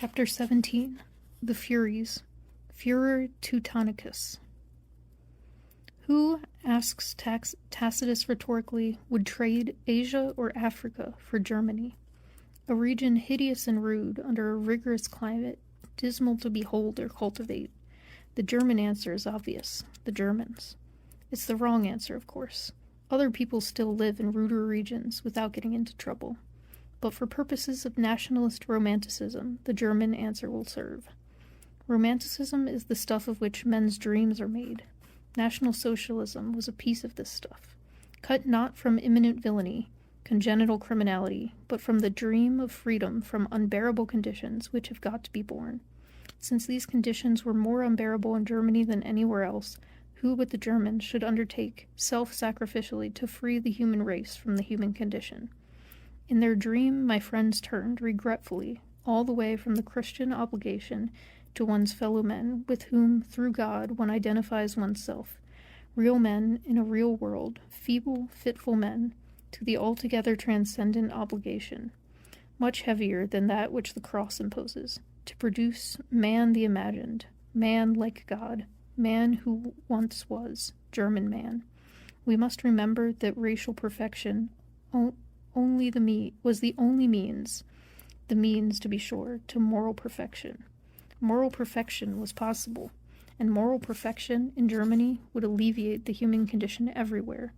Chapter 17. The Furies. Furor Teutonicus. Who, asks Tacitus rhetorically, would trade Asia or Africa for Germany? A region hideous and rude under a rigorous climate, dismal to behold or cultivate. The German answer is obvious. The Germans. It's the wrong answer, of course. Other people still live in ruder regions without getting into trouble. But for purposes of nationalist romanticism, the German answer will serve. Romanticism is the stuff of which men's dreams are made. National Socialism was a piece of this stuff, cut not from imminent villainy, congenital criminality, but from the dream of freedom from unbearable conditions which have got to be borne. Since these conditions were more unbearable in Germany than anywhere else, who but the Germans should undertake self-sacrificially to free the human race from the human condition? In their dream, my friends turned, regretfully, all the way from the Christian obligation to one's fellow men, with whom, through God, one identifies oneself, real men in a real world, feeble, fitful men, to the altogether transcendent obligation, much heavier than that which the cross imposes, to produce man the imagined, man like God, man who once was, German man. We must remember that racial perfection was the only means, to be sure, to moral perfection. Moral perfection was possible, and moral perfection in Germany would alleviate the human condition everywhere,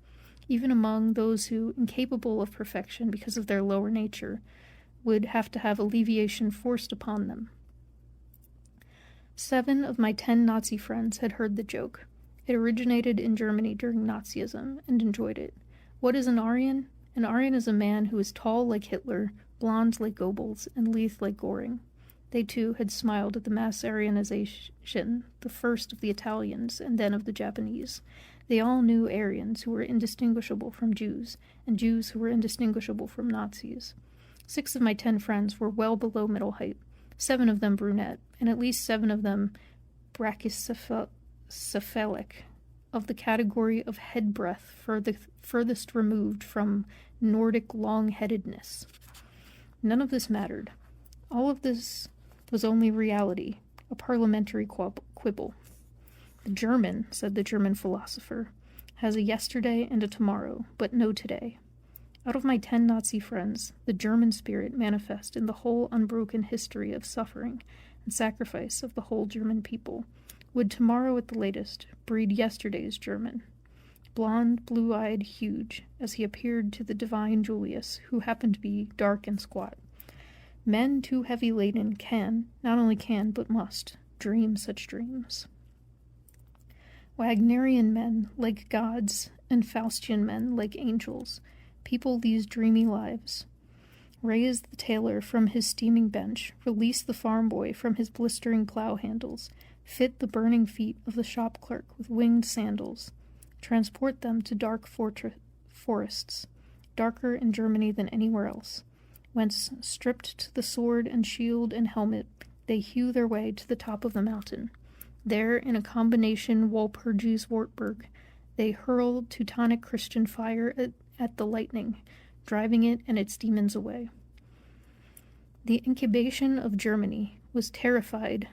even among those who, incapable of perfection because of their lower nature, would have to have alleviation forced upon them. 7 of my 10 Nazi friends had heard the joke. It originated in Germany during Nazism, and enjoyed it. What is an Aryan? An Aryan is a man who is tall like Hitler, blond like Goebbels, and lithe like Göring. They too had smiled at the mass Aryanization, the first of the Italians and then of the Japanese. They all knew Aryans who were indistinguishable from Jews, and Jews who were indistinguishable from Nazis. 6 of my 10 friends were well below middle height, 7 of them brunette, and at least 7 of them brachycephalic, of the category of head breadth furthest removed from Nordic long-headedness. None of this mattered. All of this was only reality, a parliamentary quibble. The German, said the German philosopher, has a yesterday and a tomorrow, but no today. Out of my 10 Nazi friends, the German spirit manifest in the whole unbroken history of suffering and sacrifice of the whole German people, would tomorrow at the latest breed yesterday's German. Blond, blue-eyed, huge, as he appeared to the divine Julius, who happened to be dark and squat. Men too heavy-laden not only can, but must, dream such dreams. Wagnerian men, like gods, and Faustian men, like angels, people these dreamy lives. Raise the tailor from his steaming bench, release the farm boy from his blistering plow handles, fit the burning feet of the shop clerk with winged sandals, transport them to dark forests, darker in Germany than anywhere else, whence, stripped to the sword and shield and helmet, they hew their way to the top of the mountain. There, in a combination Walpurgis Wartburg, they hurl Teutonic Christian fire at the lightning, driving it and its demons away. The incubation of Germany was terrified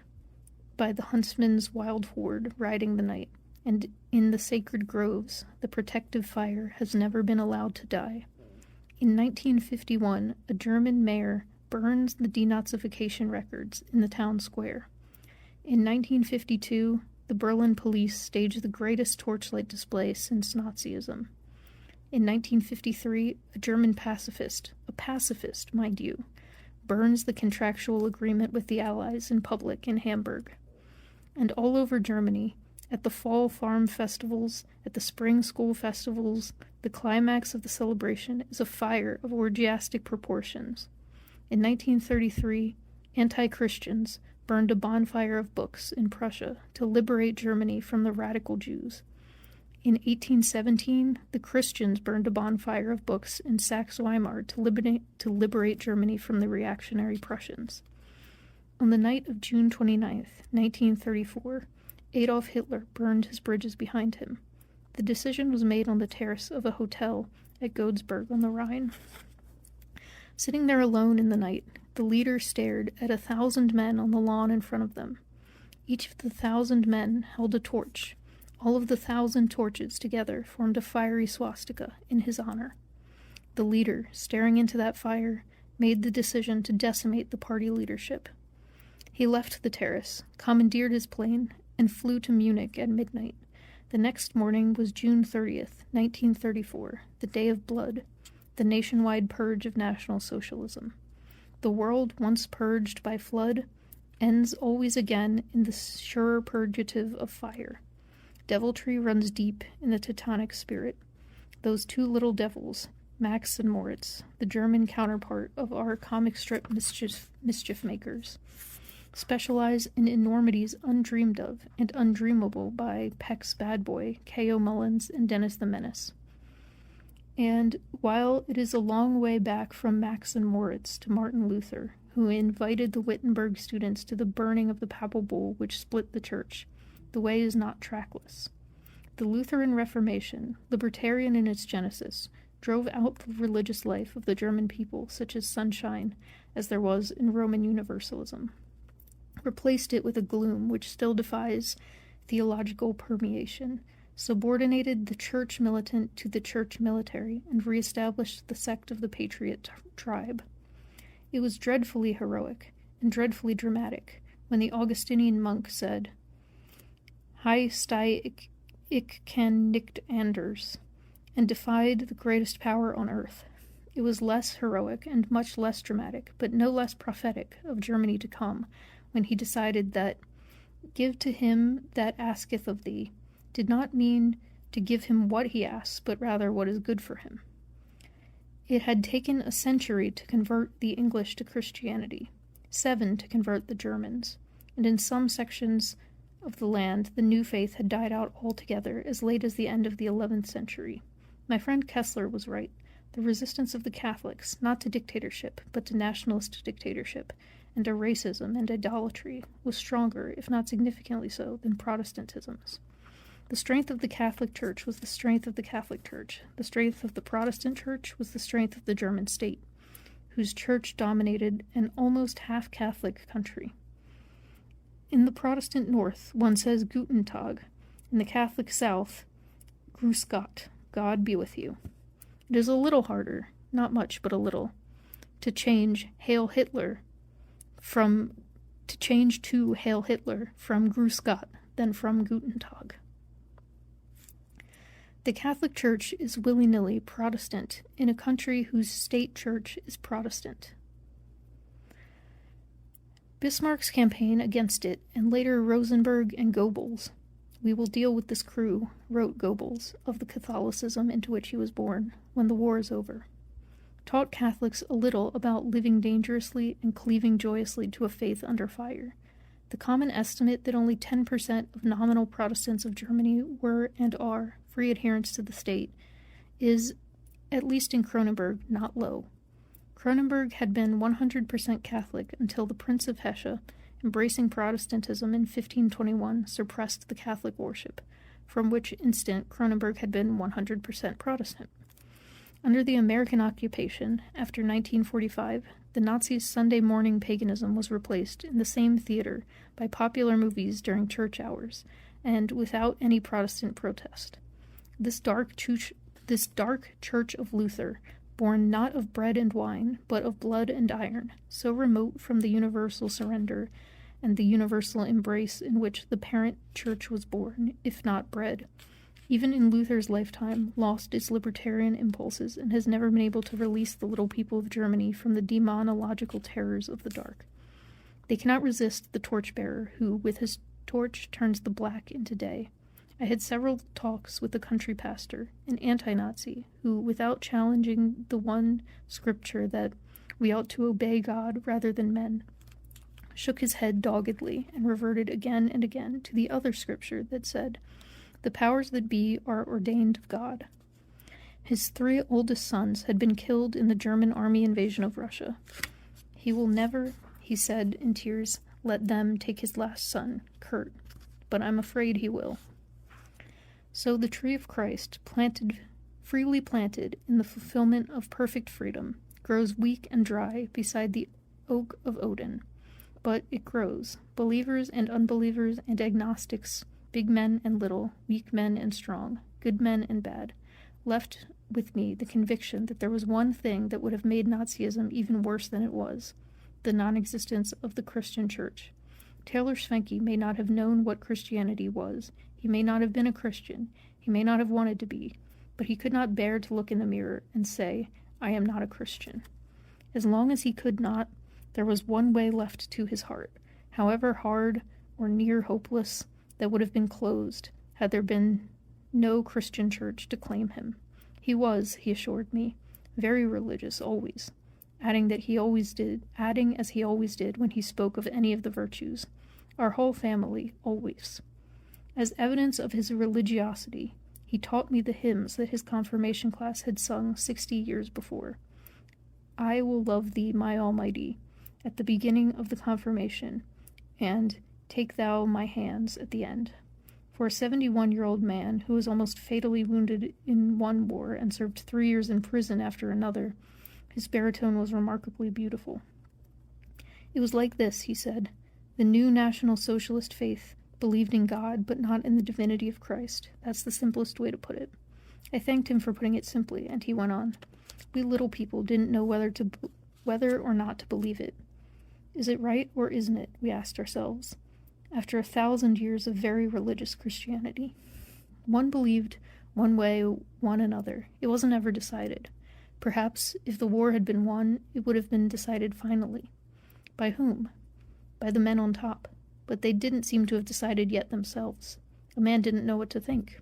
by the huntsman's wild horde riding the night, and in the sacred groves the protective fire has never been allowed to die. In 1951, a German mayor burns the denazification records in the town square. In 1952, the Berlin police staged the greatest torchlight display since Nazism. In 1953, a German pacifist, mind you, burns the contractual agreement with the Allies in public in Hamburg. And all over Germany, at the fall farm festivals, at the spring school festivals, the climax of the celebration is a fire of orgiastic proportions. In 1933, anti-Christians burned a bonfire of books in Prussia to liberate Germany from the radical Jews. In 1817, the Christians burned a bonfire of books in Saxe-Weimar to liberate Germany from the reactionary Prussians. On the night of June 29, 1934, Adolf Hitler burned his bridges behind him. The decision was made on the terrace of a hotel at Godesberg on the Rhine. Sitting there alone in the night, The leader stared at 1,000 men on the lawn in front of them. Each of the 1,000 men held a torch. All of the 1,000 torches together formed a fiery swastika in his honor. The leader, staring into that fire, made the decision to decimate the party leadership. He left the terrace, commandeered his plane, and flew to Munich at midnight. The next morning was June 30th, 1934, the Day of Blood, the nationwide purge of National Socialism. The world, once purged by flood, ends always again in the sure purgative of fire. Deviltry runs deep in the Teutonic spirit. Those two little devils, Max and Moritz, the German counterpart of our comic strip mischief makers, specialize in enormities undreamed of and undreamable by Peck's Bad Boy, K.O. Mullins, and Dennis the Menace. And while it is a long way back from Max and Moritz to Martin Luther, who invited the Wittenberg students to the burning of the papal bull which split the church, the way is not trackless. The Lutheran Reformation, libertarian in its genesis, drove out the religious life of the German people such as sunshine as there was in Roman Universalism, replaced it with a gloom which still defies theological permeation, subordinated the church militant to the church military, and reestablished the sect of the patriot tribe. It was dreadfully heroic and dreadfully dramatic when the Augustinian monk said, "Hi stai ich can nicht anders," and defied the greatest power on earth. It was less heroic and much less dramatic, but no less prophetic, of Germany to come, when he decided that "give to him that asketh of thee" did not mean to give him what he asks, but rather what is good for him. It had taken a century to convert the English to Christianity, 7 to convert the Germans, and in some sections of the land the new faith had died out altogether as late as the end of the 11th century. My friend Kessler was right. The resistance of the Catholics, not to dictatorship, but to nationalist dictatorship, and to racism and idolatry, was stronger, if not significantly so, than Protestantism's. The strength of the Catholic Church was the strength of the Catholic Church. The strength of the Protestant Church was the strength of the German state, whose church dominated an almost half-Catholic country. In the Protestant North, one says Guten Tag. In the Catholic South, Grüß Gott, God be with you. It is a little harder, not much, but a little, to change to Hail Hitler from Grüß Gott than from Guten Tag. The Catholic Church is willy-nilly Protestant in a country whose state church is Protestant. Bismarck's campaign against it, and later Rosenberg and Goebbels, "We will deal with this crew," wrote Goebbels, of the Catholicism into which he was born, when the war is over, taught Catholics a little about living dangerously and cleaving joyously to a faith under fire. The common estimate that only 10% of nominal Protestants of Germany were and are free adherents to the state is, at least in Kronenberg, not low. Kronenberg had been 100% Catholic until the Prince of Hesse, embracing Protestantism in 1521, suppressed the Catholic worship, from which instant Kronenberg had been 100% Protestant. Under the American occupation, after 1945, the Nazis' Sunday morning paganism was replaced in the same theater by popular movies during church hours, and without any Protestant protest. This dark church of Luther, born not of bread and wine, but of blood and iron, so remote from the universal surrender and the universal embrace in which the parent church was born, if not bred, even in Luther's lifetime, lost its libertarian impulses and has never been able to release the little people of Germany from the demonological terrors of the dark. They cannot resist the torchbearer who, with his torch, turns the black into day. I had several talks with the country pastor, an anti-Nazi, who, without challenging the one scripture that we ought to obey God rather than men, shook his head doggedly and reverted again and again to the other scripture that said, "The powers that be are ordained of God." His 3 oldest sons had been killed in the German army invasion of Russia. "He will never," he said in tears, "let them take his last son, Kurt, but I'm afraid he will." So the tree of Christ, freely planted in the fulfillment of perfect freedom, grows weak and dry beside the oak of Odin. But it grows. Believers and unbelievers and agnostics, big men and little, weak men and strong, good men and bad, left with me the conviction that there was one thing that would have made Nazism even worse than it was: the non-existence of the Christian church. Taylor Schwenke may not have known what Christianity was. He may not have been a Christian. He may not have wanted to be. But he could not bear to look in the mirror and say, "I am not a Christian." As long as he could not, there was one way left to his heart, however hard or near hopeless, that would have been closed had there been no Christian church to claim him. He was, he assured me, very religious always, adding as he always did when he spoke of any of the virtues, our whole family, always. As evidence of his religiosity, he taught me the hymns that his confirmation class had sung 60 years before. "I will love thee, my Almighty," at the beginning of the confirmation, and "Take thou my hands" at the end. For a 71-year-old man who was almost fatally wounded in one war and served 3 years in prison after another, his baritone was remarkably beautiful. It was like this, he said. The new National Socialist faith believed in God, but not in the divinity of Christ. That's the simplest way to put it. I thanked him for putting it simply, and he went on. We little people didn't know whether or not to believe it. Is it right or isn't it? We asked ourselves. After 1,000 years of very religious Christianity. One believed one way, one another. It wasn't ever decided. Perhaps, if the war had been won, it would have been decided finally. By whom? By the men on top. But they didn't seem to have decided yet themselves. A man didn't know what to think.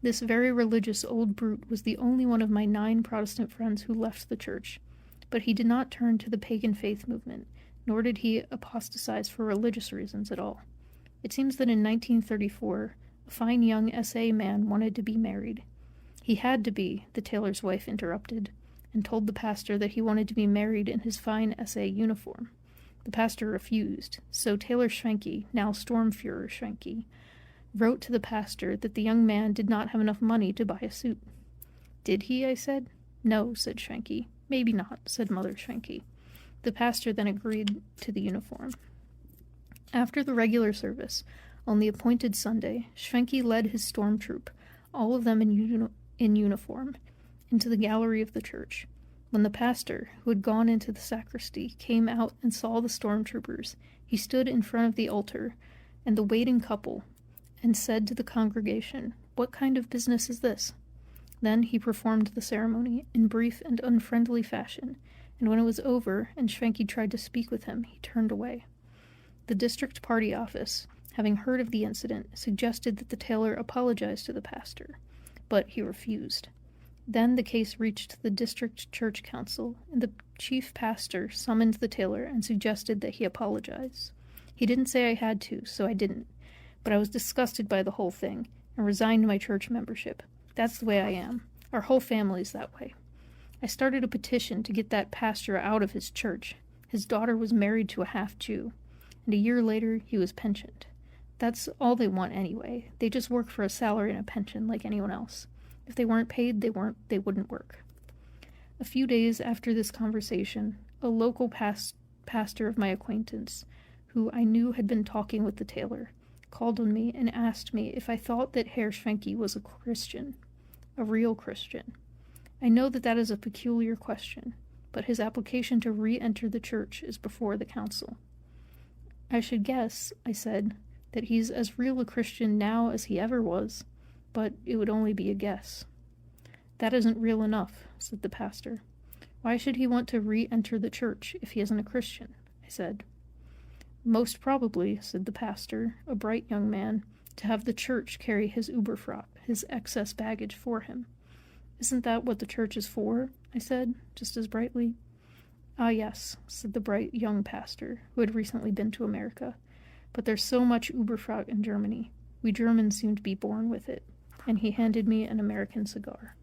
This very religious old brute was the only one of my 9 Protestant friends who left the church. But he did not turn to the pagan faith movement, nor did he apostatize for religious reasons at all. It seems that in 1934, a fine young SA man wanted to be married. He had to be, the tailor's wife interrupted, and told the pastor that he wanted to be married in his fine SA uniform. The pastor refused, so Taylor Schwenke, now Sturmfuhrer Schwenke, wrote to the pastor that the young man did not have enough money to buy a suit. Did he? I said. No, said Schwenke. Maybe not, said Mother Schwenke. The pastor then agreed to the uniform. After the regular service, on the appointed Sunday, Schwenke led his storm troop, all of them in uniform, into the gallery of the church. When the pastor, who had gone into the sacristy, came out and saw the stormtroopers, he stood in front of the altar and the waiting couple, and said to the congregation, "What kind of business is this?" Then he performed the ceremony in brief and unfriendly fashion, and when it was over and Schwenke tried to speak with him, he turned away. The district party office, having heard of the incident, suggested that the tailor apologize to the pastor, but he refused. Then the case reached the district church council, and the chief pastor summoned the tailor and suggested that he apologize. He didn't say I had to, so I didn't, but I was disgusted by the whole thing and resigned my church membership. That's the way I am. Our whole family's that way. I started a petition to get that pastor out of his church. His daughter was married to a half-Jew, and a year later he was pensioned. That's all they want anyway. They just work for a salary and a pension like anyone else. If they weren't paid, they wouldn't work. A few days after this conversation, a local pastor of my acquaintance, who I knew had been talking with the tailor, called on me and asked me if I thought that Herr Schwenke was a Christian, a real Christian. I know that is a peculiar question, but his application to re-enter the church is before the council. I should guess, I said, that he's as real a Christian now as he ever was, but it would only be a guess. That isn't real enough, said the pastor. Why should he want to re-enter the church if he isn't a Christian? I said. Most probably, said the pastor, a bright young man, to have the church carry his Überfracht, his excess baggage, for him. Isn't that what the church is for? I said, just as brightly. Ah, yes, said the bright young pastor, who had recently been to America. But there's so much Überfracht in Germany. We Germans seem to be born with it. And he handed me an American cigar.